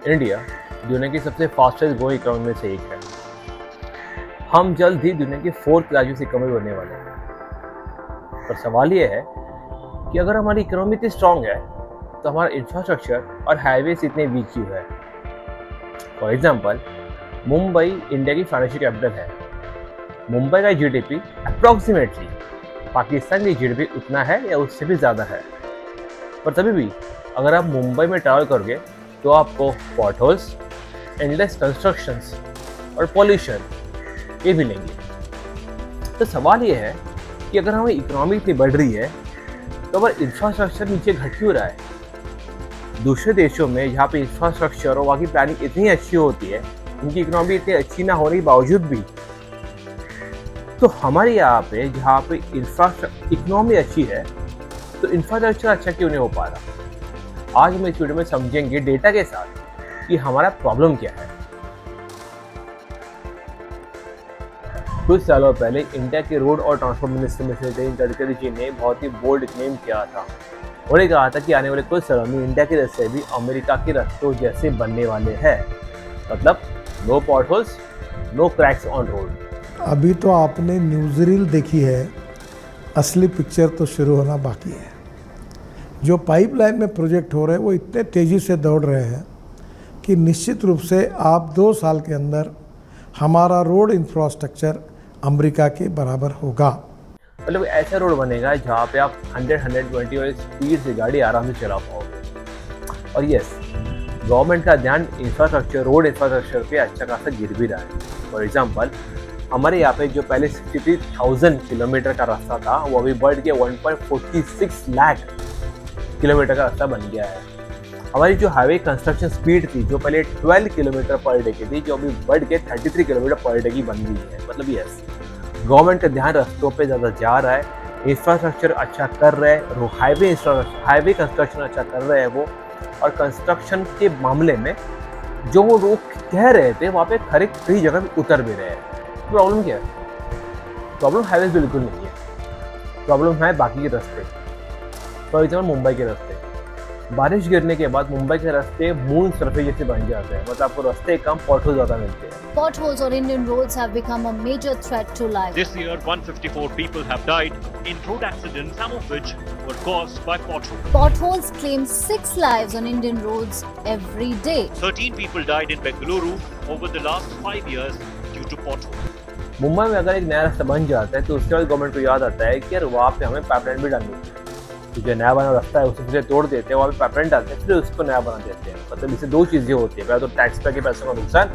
India दुनिया की सबसे फास्टेस्ट ग्रोइंग इकोनॉमी में से एक है। हम जल्द ही दुनिया की फोर्थ लार्जेस्ट इकोनॉमी बनने वाले हैं। पर सवाल ये है कि अगर हमारी इकोनॉमी इतनी स्ट्रांग है तो हमारा इंफ्रास्ट्रक्चर और हाईवेज इतने वीक क्यों है। फॉर एग्जाम्पल, मुंबई इंडिया की फाइनेंशियल कैपिटल है। मुंबई का जीडीपी अप्रॉक्सीमेटली पाकिस्तान की जीडीपी उतना है या उससे भी ज़्यादा है। पर तभी भी अगर आप मुंबई में ट्रैवल करोगे तो आपको पॉट होल्स, एंडलेस कंस्ट्रक्शंस और पॉल्यूशन ये मिलेंगे। तो सवाल ये है कि अगर हमारी इकोनॉमी इतनी बढ़ रही है तो अगर इंफ्रास्ट्रक्चर नीचे घट क्यों रहा है। दूसरे देशों में जहाँ पे इंफ्रास्ट्रक्चर और वहाँ की प्लानिंग इतनी अच्छी होती है, उनकी इकोनॉमी इतनी अच्छी ना होने के बावजूद भी, तो हमारे यहाँ पे जहाँ पे इकोनॉमी अच्छी है तो इंफ्रास्ट्रक्चर अच्छा क्यों नहीं हो पा रहा। आज हम इस वीडियो में समझेंगे डेटा के साथ कि हमारा प्रॉब्लम क्या है। कुछ सालों पहले इंडिया के रोड और ट्रांसपोर्ट मिनिस्टर में से नितिन गडकरी जी ने बहुत ही बोल्ड क्लेम किया था। उन्होंने कहा था कि आने वाले कुछ सालों में इंडिया के रास्ते भी अमेरिका के रास्तों जैसे बनने वाले हैं। मतलब no potholes, no cracks on road. अभी तो आपने न्यूज़ रील देखी है, असली पिक्चर तो शुरू होना बाकी है। जो पाइपलाइन में प्रोजेक्ट हो रहे हैं वो इतने तेज़ी से दौड़ रहे हैं कि निश्चित रूप से आप 2 साल के अंदर हमारा रोड इंफ्रास्ट्रक्चर अमेरिका के बराबर होगा। मतलब ऐसा रोड बनेगा जहाँ पे आप 100-120 वाली स्पीड से गाड़ी आराम से चला पाओगे। और यस, गवर्नमेंट का ध्यान इंफ्रास्ट्रक्चर, रोड इंफ्रास्ट्रक्चर पे अच्छा खासा गिर भी रहा है। फॉर एग्जाम्पल, हमारे यहाँ पे जो पहले 63,000 किलोमीटर का रास्ता था वो अभी बढ़ के 1.46 लाख किलोमीटर का रास्ता बन गया है। हमारी जो हाईवे कंस्ट्रक्शन स्पीड थी जो पहले 12 किलोमीटर पर डे की थी, जो अभी बढ़ के 33 किलोमीटर पर डे की बन गई है। मतलब यस, गवर्नमेंट का ध्यान रास्तों पे ज़्यादा जा रहा है, इंफ्रास्ट्रक्चर अच्छा कर रहे हैं, हाईवे कंस्ट्रक्शन अच्छा कर रहे हैं वो। और कंस्ट्रक्शन के मामले में जो वो लोग कह रहे थे वहाँ पे खरे कई जगह भी उतर भी रहे हैं। प्रॉब्लम क्या है? प्रॉब्लम हाईवे बिल्कुल नहीं है, प्रॉब्लम है बाकी के रास्ते। फॉर एग्जाम्पल, मुंबई के रास्ते बारिश गिरने के बाद मुंबई के रास्ते मून सरफेस जैसे बन जाते हैं। मतलब आपको रास्ते कम, पॉटहोल ज़्यादा मिलते हैं। Potholes on Indian roads have become a major threat to life. This year, 154 people have died in road accidents, some of which were caused by potholes. Potholes claim 6 lives on Indian roads every day. 13 people died in Bengaluru over the last 5 years due to potholes. Mumbai में अगर एक नया रास्ता बन जाता है तो उसके बाद गवर्नमेंट को याद आता है कि यार वहाँ पे हमें पाइपलाइन भी डालनी है। तो जो नया बना रास्ता है उसे फिर तोड़ देते हैं, वहाँ पे पाइपलाइन डालते हैं, फिर उसको नया बना देते हैं। मतलब इससे 2 चीज़ें होती है, पहला तो टैक्स पेयर के पैसों का नुकसान,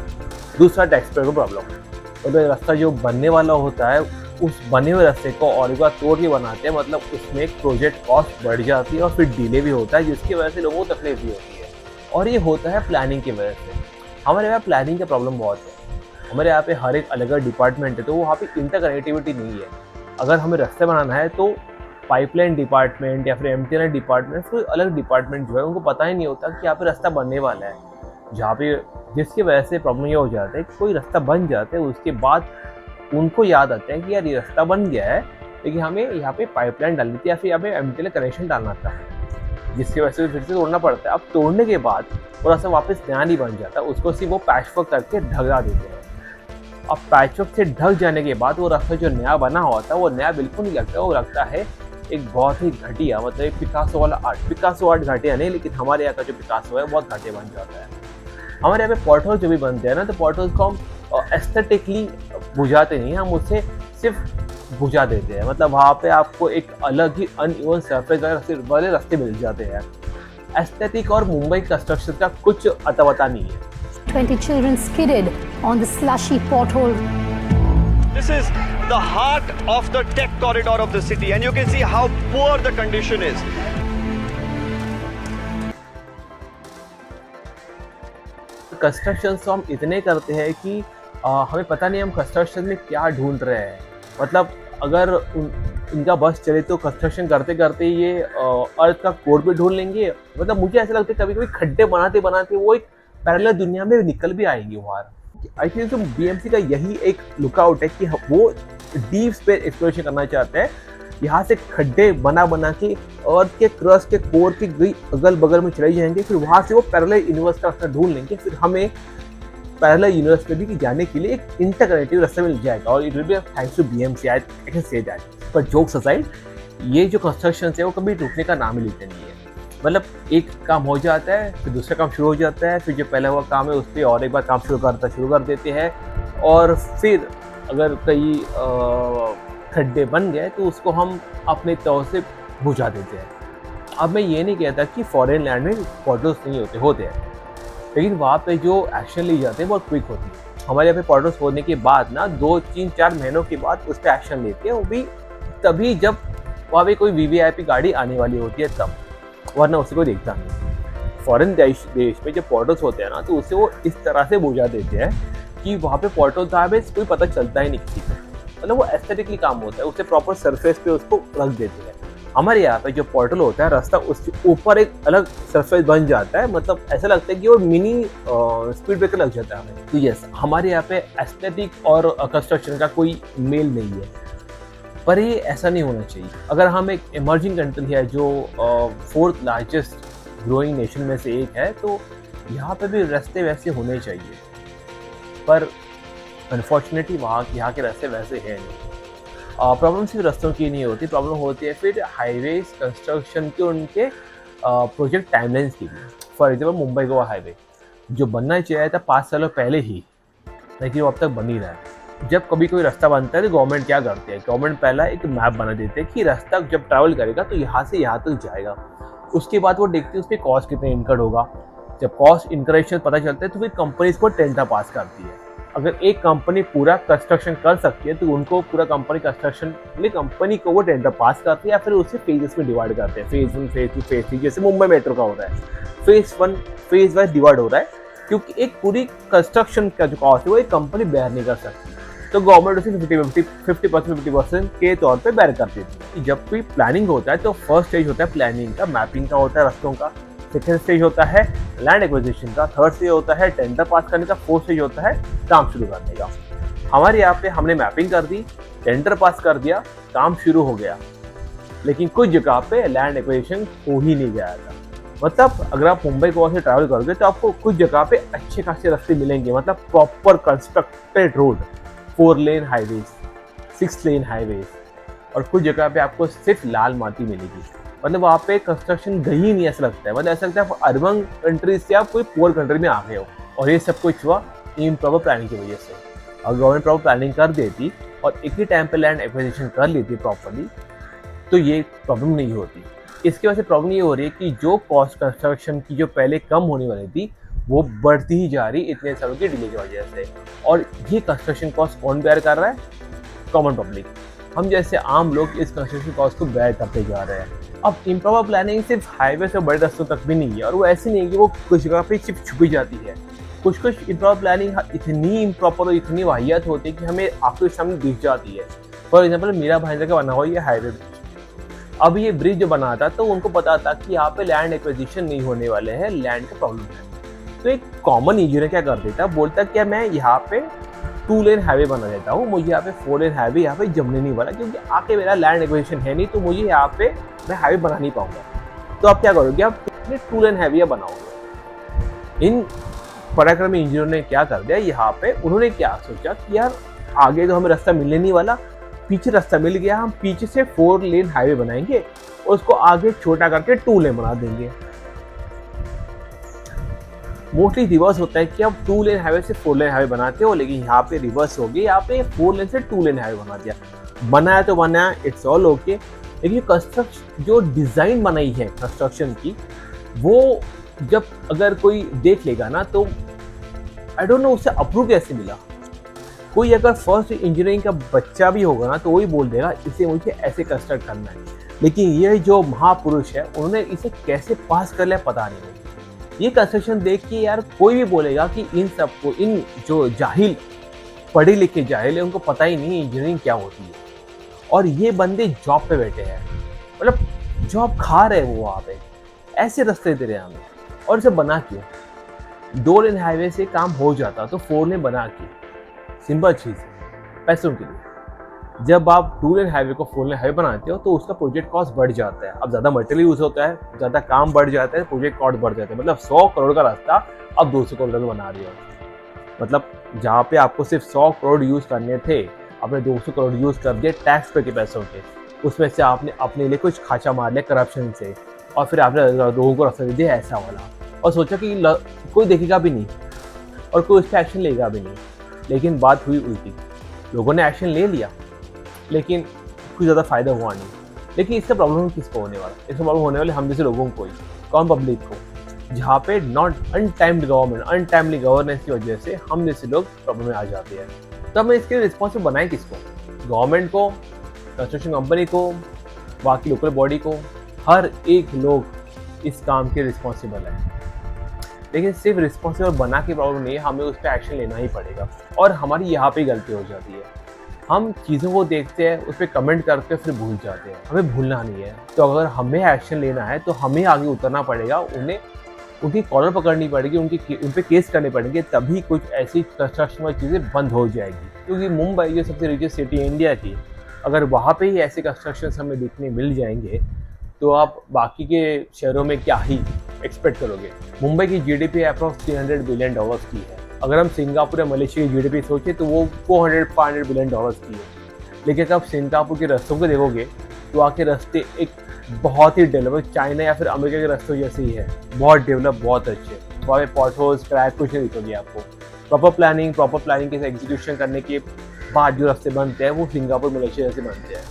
दूसरा टैक्स पेयर को प्रॉब्लम। तो जो रास्ता जो बनने वाला होता है उस बने हुए रास्ते को और एक बार तोड़ के बनाते हैं। मतलब उसमें एक प्रोजेक्ट कॉस्ट बढ़ जाती है और फिर डिले भी होता है, जिसकी वजह से लोगों को तकलीफ भी होती है। और ये होता है प्लानिंग की वजह से। हमारे यहाँ प्लानिंग का प्रॉब्लम बहुत है। हमारे यहाँ पे हर एक अलग अलग डिपार्टमेंट है, तो वहाँ पे इंटरकनेक्टिविटी नहीं है। अगर हमें रास्ते बनाना है तो पाइपलाइन डिपार्टमेंट या फिर एमटीएनएल डिपार्टमेंट, फिर अलग डिपार्टमेंट जो है उनको पता ही नहीं होता कि यहाँ पे रास्ता बनने वाला है। जहाँ पे जिसकी वजह से प्रॉब्लम ये हो जाता है कि कोई रास्ता बन जाता है, उसके बाद उनको याद आता है कि यार ये रास्ता बन गया है, लेकिन हमें यहाँ पे पाइपलाइन डालनी थी या फिर यहाँ पे एमटीएनएल कनेक्शन डालना था, जिसकी वजह से फिर से तोड़ना पड़ता है। अब तोड़ने के बाद वो रास्ता वापस नया नहीं बन जाता, उसको सिर्फ वो पैचवर्क करके ढका देते हैं। अब पैचवर्क से ढक जाने के बाद वो रास्ता जो नया बना हुआ था वो नया बिल्कुल नहीं लगता, वो लगता है एक बहुत ही घटिया, मतलब एक पिकासो वाला आर्ट। पिकासो आर्ट घटिया नहीं, लेकिन हमारे यहाँ का जो पिकासो है बहुत घटिया बन जाता है। हमारे यहाँ पे पॉटहोल जो भी बनते हैं ना, तो पॉटहोल्स को हम एस्थेटिकली बुझाते नहीं, हम उससे सिर्फ बुझा देते हैं। मतलब वहाँ पे आपको एक अलग ही अनइवन सरफेस वाले रास्ते मिल जाते हैं। एस्थेटिक और मुंबई कंस्ट्रक्शन का कुछ अता नहीं है। 20 children skidded on the slushy pothole. This is the heart of the tech corridor of the city, and you can see how poor the condition is. Construction तो हम इतने करते हैं कि हमें पता नहीं हम कंस्ट्रक्शन में क्या ढूंढ रहे हैं। मतलब अगर इनका बस चले तो कंस्ट्रक्शन करते करते ये अर्थ का कोर भी ढूंढ लेंगे। मतलब मुझे ऐसा लगता है कभी कभी खड्डे बनाते बनाते वो एक पैरेलल दुनिया में निकल भी आएगी वहाँ। आई थिंक तो बीएमसी का यही एक लुकआउट है कि वो डीप स्पेस एक्सप्लोरेशन करना चाहते हैं यहाँ से खड्डे बना बना के अर्थ के क्रस्ट के कोर के गई अगल बगल में चले जाएंगे, फिर वहाँ से वो पैरेलल यूनिवर्स का रास्ता ढूंढ लेंगे, फिर हमें पैरेलल यूनिवर्स पे भी जाने के लिए एक इंटरकनेक्टिव रास्ता मिल जाएगा और it will be thanks to BMC, I can say that. पर जोक्स असाइड, ये जो कंस्ट्रक्शन है वो कभी रुकने का नाम ही लेते नहीं है। मतलब एक काम हो जाता है, फिर दूसरा काम शुरू हो जाता है, फिर जो पहला हुआ काम है उस पर और एक बार काम शुरू कर देते हैं, और फिर अगर कई खड्डे बन गए तो उसको हम अपने तौर से बुझा देते हैं। अब मैं ये नहीं कहता कि फॉरेन लैंड में पोर्टल्स नहीं होते हैं, लेकिन वहाँ पे जो एक्शन ली जाते हैं बहुत क्विक होती है। हमारे यहाँ पे पोर्टल्स होने के बाद ना 2-3-4 महीनों के बाद उस पर एक्शन लेते हैं, वो भी तभी जब वहाँ पे कोई वीवीआईपी गाड़ी आने वाली होती है तब, वरना उसे कोई देखता नहीं। फॉरेन देश में जब पोर्टल्स होते हैं ना तो उसे वो इस तरह से बुझा देते हैं कि वहाँ पे पोर्टल था बस कोई पता चलता ही नहीं किसी को, मतलब वो एस्थेटिकली काम होता है, उसे प्रॉपर सरफेस पे उसको रख देते हैं। हमारे यहाँ पे जो पोर्टल होता है रास्ता उसके ऊपर एक अलग सरफेस बन जाता है, मतलब ऐसा लगता है कि वो मिनी स्पीड ब्रेकर लग जाता है हमें। तो यस, हमारे यहाँ पे एस्थेटिक और कंस्ट्रक्शन का कोई मेल नहीं है, पर ये ऐसा नहीं होना चाहिए। अगर हम एक इमर्जिंग कंट्री है जो 4th लार्जेस्ट ग्रोइंग नेशन में से एक है, तो यहाँ पे भी रास्ते वैसे होने चाहिए, पर अनफॉर्चुनेटली यहाँ के रास्ते वैसे हैं नहीं। प्रॉब्लम सिर्फ रास्तों की नहीं होती, प्रॉब्लम होती है फिर हाईवेज कंस्ट्रक्शन के उनके प्रोजेक्ट टाइमलाइंस की भी। For example Mumbai Goa highway जो बनना चाहिए था 5 सालों पहले ही, लेकिन वो अब तक बन ही रहा है। जब कभी कोई रास्ता बनता है तो गवर्नमेंट क्या करती है, गवर्नमेंट पहला एक मैप बना देते हैं कि रास्ता जब ट्रैवल करेगा तो यहाँ से यहाँ तक जाएगा। उसके बाद वो देखते हैं उस पर कॉस्ट कितने इनकर्ड होगा। जब कॉस्ट इनकरेशन पता चलता है तो फिर कंपनीज को टेंडर पास करती है। अगर एक कंपनी पूरा कंस्ट्रक्शन कर सकती है तो उनको पूरा कंपनी कंस्ट्रक्शन के लिए कंपनी को वो टेंडर पास करती है, या फिर उसे फेजेस में डिवाइड करते हैं, फेज 1, फेज 2, फेज 3, जैसे मुंबई मेट्रो का हो रहा है। फेज 1 फेज वाइज डिवाइड हो रहा है, क्योंकि एक पूरी कंस्ट्रक्शन का जो कॉस्ट है वो एक कंपनी बेयर नहीं कर सकती, तो गवर्नमेंट उसे 50% के तौर पे बेयर कर देती है। जब कोई प्लानिंग होता है तो फर्स्ट स्टेज होता है प्लानिंग का, मैपिंग का होता है रास्तों का, सेकेंड स्टेज होता है लैंड एक्विजिशन का, थर्ड स्टेज होता है टेंडर पास करने का, फोर्थ स्टेज होता है काम शुरू करने का। हमारे यहाँ पे हमने मैपिंग कर दी, टेंडर पास कर दिया, काम शुरू हो गया, लेकिन कुछ जगह पे लैंड एक्विजिशन हो ही नहीं गया था। मतलब अगर आप मुंबई गोवा से ट्रैवल करोगे तो आपको कुछ जगह पे अच्छे खासे रास्ते मिलेंगे, मतलब proper constructed road, 4 lane highways, 6 lane highways, और कुछ जगह पे आपको सिर्फ लाल माटी मिलेगी। मतलब वहाँ पे कंस्ट्रक्शन गई ही नहीं, ऐसा लगता है, मतलब ऐसा लगता है आप अर्बन कंट्रीज से आप कोई पुअर कंट्री में आ गए हो। और ये सब कुछ हुआ इम्प्रॉपर प्लानिंग की वजह से। अगर गवर्नमेंट प्रॉपर प्लानिंग कर देती और एक ही टाइम पे लैंड एक्विजिशन कर लेती प्रॉपरली तो ये प्रॉब्लम नहीं होती। इसकी वजह से प्रॉब्लम ये हो रही है कि जो कॉस्ट कंस्ट्रक्शन की जो पहले कम होने वाली थी वो बढ़ती ही जा रही इतने सालों की डिले की वजह से। और ये कंस्ट्रक्शन कॉस्ट कौन बेयर कर रहा है? Common public. हम जैसे आम लोग इस कंस्ट्रक्शन कॉस्ट को बेयर करते जा रहे हैं। अब इम्प्रॉपर प्लानिंग सिर्फ हाईवे से बड़े रास्तों तक भी नहीं है, और वो ऐसी नहीं है कि वो कुछ जगह पे सिर्फ छुपी जाती है। कुछ इम्प्रॉपर प्लानिंग इतनी इम्प्रॉपर और इतनी वाहियात होती है कि हमें आपके सामने दिख जाती है। फॉर एग्जाम्पल मेरा भाईजा का बना हुआ ये हाईवे ब्रिज। अब ये ब्रिज जो बना था तो उनको पता था कि यहाँ पे लैंड एक्विजिशन नहीं होने वाले हैं, लैंड का प्रॉब्लम है। तो एक कॉमन इंजीनियर क्या कर देता, बोलता क्या मैं यहाँ पे 2 लेन हाईवे बना देता हूँ, मुझे यहाँ पे 4 लेन हाईवे यहाँ पे जमने नहीं वाला, क्योंकि आके मेरा लैंड एक्विजिशन है नहीं, तो मुझे यहाँ पे मैं हाईवे बना नहीं पाऊंगा। तो आप क्या करोगे, आप 2 लेन हाईवे बनाओगे। इन पराक्रमी इंजीनियर ने क्या कर दिया, यहाँ पे उन्होंने क्या सोचा कि यार आगे तो हमें रास्ता मिलने नहीं वाला, पीछे रास्ता मिल गया, हम पीछे से 4 लेन हाईवे बनाएंगे और उसको आगे छोटा करके 2 लेन बना देंगे। मोस्टली रिवर्स होता है कि आप 2 लेन हाईवे से 4 लेन हाईवे बनाते हो, लेकिन यहाँ पे रिवर्स हो गई, यहाँ पे 4 लेन से 2 लेन हाईवे बना दिया। बनाया तो बनाया, इट्स ऑल ओके, लेकिन कंस्ट्रक्शन जो डिजाइन बनाई है कंस्ट्रक्शन की, वो जब अगर कोई देख लेगा ना तो आई डोंट नो उसे अप्रूव कैसे मिला। कोई अगर फर्स्ट इंजीनियरिंग का बच्चा भी होगा ना तो वही बोल देगा इसे मुझे ऐसे कंस्ट्रक्ट करना है, लेकिन ये जो महापुरुष है उन्होंने इसे कैसे पास कर लिया पता नहीं। ये कंस्ट्रक्शन देख के यार कोई भी बोलेगा कि इन सबको, इन जो जाहिल पढ़े लिखे जाहिल है, उनको पता ही नहीं इंजीनियरिंग क्या होती है। और ये बंदे जॉब पे बैठे हैं, मतलब जॉब खा रहे हैं वो वहाँ पे, ऐसे रास्ते दे रहे हैं हमें। और इसे बना क्यों? 2 लेन हाईवे से काम हो जाता तो 4 लेन बना के, सिंपल चीज़, पैसों के लिए। जब आप 2 लेन हाईवे को 4 लेन हाईवे बनाते हो तो उसका प्रोजेक्ट कॉस्ट बढ़ जाता है। अब ज़्यादा मटेरियल यूज़ होता है, ज़्यादा काम बढ़ जाता है, प्रोजेक्ट कॉस्ट बढ़ जाता है। मतलब 100 करोड़ का रास्ता अब 200 करोड़ का बना रही हो। मतलब जहाँ पे आपको सिर्फ 100 करोड़ यूज़ करने थे, आपने 200 करोड़ यूज़ कर दिए टैक्स पे के पैसों के। उसमें से आपने अपने लिए कुछ खाचा मार लिया करप्शन से, और फिर आपने लोगों को रास्ता दे दिया ऐसा वाला, और सोचा कि कोई देखेगा भी नहीं और कोई उस पर एक्शन लेगा भी नहीं। लेकिन बात हुई उल्टी, लोगों ने एक्शन ले लिया लेकिन कुछ ज़्यादा फायदा हुआ नहीं। लेकिन इसका प्रॉब्लम किसको होने वाला? इसका प्रॉब्लम होने वाले हम जैसे लोगों को ही, कॉमन पब्लिक को, जहाँ पे नॉट अनटाइम्ड गवर्नमेंट, अनटाइमली गवर्नेंस की वजह से हम जैसे लोग प्रॉब्लम में आ जाते हैं। तो हमें इसके रिस्पॉन्सिबल बनाए किसको? गवर्नमेंट को, कंस्ट्रक्शन कंपनी को, बाकी लोकल बॉडी को। हर एक लोग इस काम के रिस्पॉन्सिबल है। लेकिन सिर्फ रिस्पॉन्सिबल बना के प्रॉब्लम नहीं है, हमें उस पर एक्शन लेना ही पड़ेगा। और हमारी यहाँ पे गलती हो जाती है, हम चीज़ों को देखते हैं, उस पर कमेंट करते हैं, फिर भूल जाते हैं। हमें भूलना नहीं है। तो अगर हमें एक्शन लेना है तो हमें आगे उतरना पड़ेगा, उन्हें उनकी कॉलर पकड़नी पड़ेगी, उन पर केस करने पड़ेंगे, तभी कुछ ऐसी कंस्ट्रक्शन वाली चीज़ें बंद हो जाएगी। क्योंकि मुंबई जो सबसे रिचेस्ट सिटी है इंडिया की, अगर वहाँ पे ही ऐसे कंस्ट्रक्शन हमें दिखने मिल जाएंगे तो आप बाकी के शहरों में क्या ही एक्सपेक्ट करोगे। मुंबई की जीडीपी अप्रॉक्स $300 बिलियन की है। अगर हम सिंगापुर या मलेशिया की जीडीपी सोचें तो वो $400-500 बिलियन की है। लेकिन अगर आप सिंगापुर के रास्तों को देखोगे तो आके रास्ते एक बहुत ही डेवलप, चाइना या फिर अमेरिका के रास्तों जैसे ही है, बहुत डेवलप, बहुत अच्छे। वहाँ पे पॉटहोल्स, क्रैक कुछ नहीं दिखोगे आपको। प्रॉपर प्लानिंग के एग्जीक्यूशन करने के बाद जो रास्ते बनते हैं वो सिंगापुर मलेशिया जैसे बनते हैं।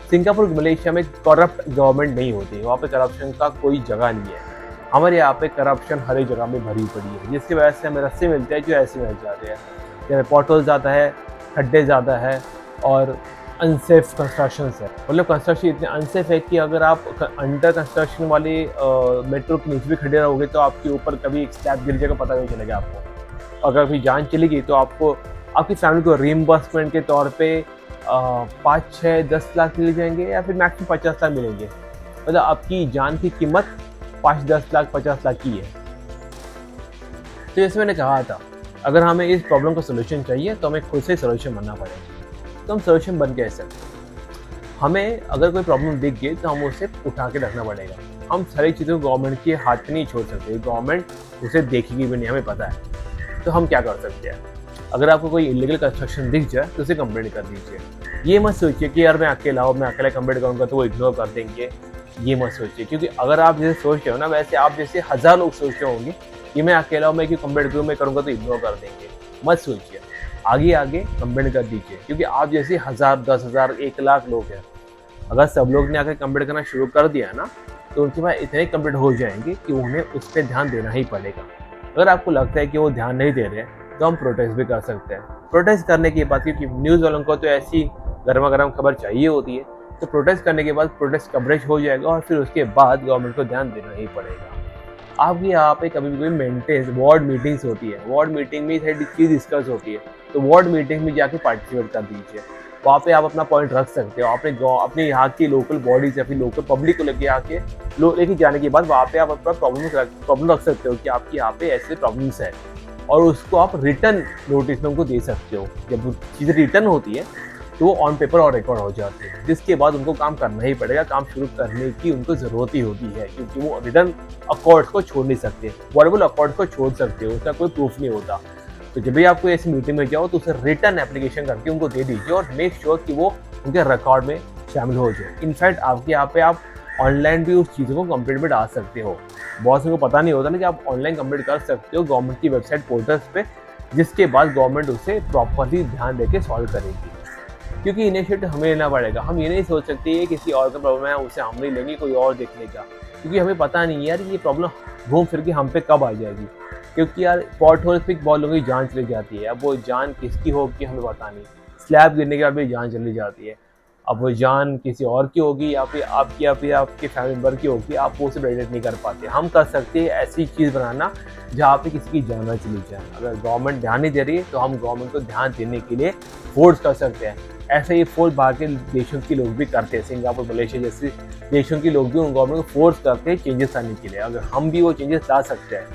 सिंगापुर मलेशिया में करप्ट गवर्नमेंट नहीं होती, वहाँ पे करप्शन का कोई जगह नहीं है। हमारे यहाँ पे करप्शन हर एक जगह में भरी पड़ी है, जिसकी वजह से हमें रास्ते मिलते हैं जो ऐसे मिल जाते हैं। जैसे पॉटहोल ज़्यादा है, खड्डे ज़्यादा है और अनसेफ कंस्ट्रक्शन है। मतलब कंस्ट्रक्शन इतने अनसेफ है कि अगर आप अंडर कंस्ट्रक्शन वाले मेट्रो के नीचे भी खड़े रहोगे तो आपके ऊपर कभी एक स्लैब गिर जाएगा, पता नहीं चलेगा आपको। अगर कभी जान चली गई तो आपको, आपकी फैमिली को रीइंबर्समेंट के तौर पे 5, 6, 10 लाख मिल जाएंगे या फिर मैक्सिमम 50 लाख मिलेंगे। मतलब आपकी जान की कीमत 5, 10 लाख, 50 लाख की है। तो जैसे मैंने कहा था, अगर हमें इस प्रॉब्लम का सोल्यूशन चाहिए तो हमें खुद से सोल्यूशन बनना पड़ेगा। तो हम सोल्यूशन बन कैसे? हमें अगर कोई प्रॉब्लम दिख गई तो हम उसे उठा के रखना पड़ेगा। हम सारी चीज़ों को गवर्नमेंट के हाथ में नहीं छोड़ सकते, गवर्नमेंट उसे देखेगी भी नहीं, हमें पता है। तो हम क्या कर सकते हैं? अगर आपको कोई इलीगल कंस्ट्रक्शन दिख जाए तो उसे कंप्लेंट कर दीजिए। ये मत सोचिए कि यार मैं अकेला कंप्लेंट करूँगा तो वो इग्नोर कर देंगे, ये मत सोचिए। क्योंकि अगर आप जैसे सोच रहे हो ना, वैसे आप जैसे 1000 लोग सोच रहे होंगे कि मैं अकेला हूँ, मैं क्यों कंप्लेंट करूँ, मैं करूँगा तो इग्नोर कर देंगे। मत सोचिए, आगे कंप्लेंट कर दीजिए। क्योंकि आप जैसे 1000, 10,000, 1 लाख लोग हैं। अगर सब लोग ने आकर कंप्लेंट करना शुरू कर दिया ना तो उनके पास इतने कंप्लेंट हो जाएंगे कि उन्हें उस पर ध्यान देना ही पड़ेगा। अगर आपको लगता है कि वो ध्यान नहीं दे रहे हैं तो हम प्रोटेस्ट भी कर सकते हैं। प्रोटेस्ट करने के बाद, क्योंकि न्यूज़ वालों को तो ऐसी गर्मा गर्म खबर चाहिए होती है, तो प्रोटेस्ट करने के बाद प्रोटेस्ट कवरेज हो जाएगा और फिर उसके बाद गवर्नमेंट को ध्यान देना ही पड़ेगा। आपकी यहाँ पे कभी भी कोई मेंटेनेंस वार्ड मीटिंग्स होती है, वार्ड मीटिंग में सारी चीज़ डिस्कस होती है, तो वार्ड मीटिंग में जाके पार्टिसिपेट कर दीजिए। वहाँ पे आप अपना पॉइंट रख सकते हो। अपने यहाँ की लोकल बॉडीज या फिर लोकल पब्लिक को लेके जाने के बाद वहाँ पे आप अपना प्रॉब्लम रख सकते हो कि आपके यहाँ पे ऐसे प्रॉब्लम्स है, और उसको आप रिटर्न नोटिस में उनको दे सकते हो। जब चीज़ें रिटर्न होती है तो वो ऑन पेपर और रिकॉर्ड हो जाती है, जिसके बाद उनको काम करना ही पड़ेगा। काम शुरू करने की उनको ज़रूरत ही होती है, क्योंकि वो रिटर्न अकॉर्ड्स को छोड़ नहीं सकते। वर्बल अकॉर्ड्स को छोड़ सकते हो, उसका कोई प्रूफ नहीं होता। तो जब भी आप कोई ऐसी मीटिंग में जाओ तो उसे रिटर्न एप्लीकेशन करके उनको दे दीजिए और मेक श्योर कि वो उनके रिकॉर्ड में शामिल हो जाए। इनफैक्ट आपके यहाँ पे आप ऑनलाइन भी उस चीज़ों को कंप्लेंट में डाल सकते हो। बहुत से को पता नहीं होता ना कि आप ऑनलाइन कंप्लेंट कर सकते हो गवर्नमेंट की वेबसाइट पोर्टल्स पे, जिसके बाद गवर्नमेंट उसे प्रॉपरली ध्यान देके सॉल्व करेगी। क्योंकि इनिशिएटिव हमें लेना पड़ेगा। हम ये नहीं सोच सकते ये किसी और का प्रॉब्लम है, उसे हम नहीं लेंगे, कोई और देख लेगा। क्योंकि हमें पता नहीं यार ये प्रॉब्लम घूम फिर के हम पे कब आ जाएगी। क्योंकि यार पॉट होल्स पे बहुत लोगों की जान चली जाती है। अब वो जान किसकी होगी हमें पता नहीं। स्लैब गिरने के बाद भी जान चली जाती है। अब वो जान किसी और की होगी या फिर आपकी या फिर आपके फैमिली मेम्बर की होगी, आप वो उसे प्रेडिक्ट नहीं कर पाते। हम कर सकते हैं ऐसी चीज़ बनाना जहाँ पे किसी की जान ना चली जाए। अगर गवर्नमेंट ध्यान नहीं दे रही है तो हम गवर्नमेंट को ध्यान देने के लिए फोर्स कर सकते हैं। ऐसे ही फोर्स बाहर के देशों के लोग भी करते हैं। सिंगापुर, मलेशिया जैसे देशों के लोग भी उन गवर्नमेंट को फोर्स करते हैं चेंजेस लाने के लिए। अगर हम भी वो चेंजेस ला सकते हैं,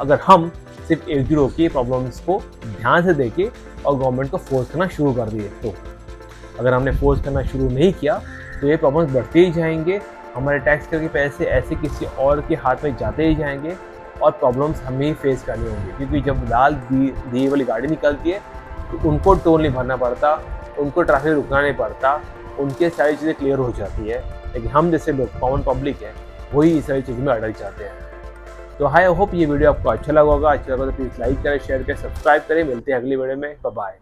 अगर हम सिर्फ एकजुट होकर प्रॉब्लम्स को ध्यान से देखें और गवर्नमेंट को फोर्स करना शुरू कर दिए तो अगर हमने फोर्स करना शुरू नहीं किया तो ये प्रॉब्लम्स बढ़ते ही जाएंगे, हमारे टैक्स करके पैसे ऐसे किसी और के हाथ में जाते ही जाएंगे और प्रॉब्लम्स हमें ही फेस करनी होंगी। क्योंकि जब लाल दिए वाली गाड़ी निकलती है तो उनको टोल नहीं भरना पड़ता, उनको ट्रैफिक रुकना नहीं पड़ता, उनके सारी चीज़ें क्लियर हो जाती है। लेकिन हम जैसे लोग कॉमन पब्लिक है वही इस सारी चीज़ में अड़ल जाते हैं। तो आई होप ये वीडियो आपको अच्छा लगा होगा। अच्छा लगा तो प्लीज़ लाइक करें, शेयर करें, सब्सक्राइब करें। मिलते हैं अगली वीडियो में। Bye bye.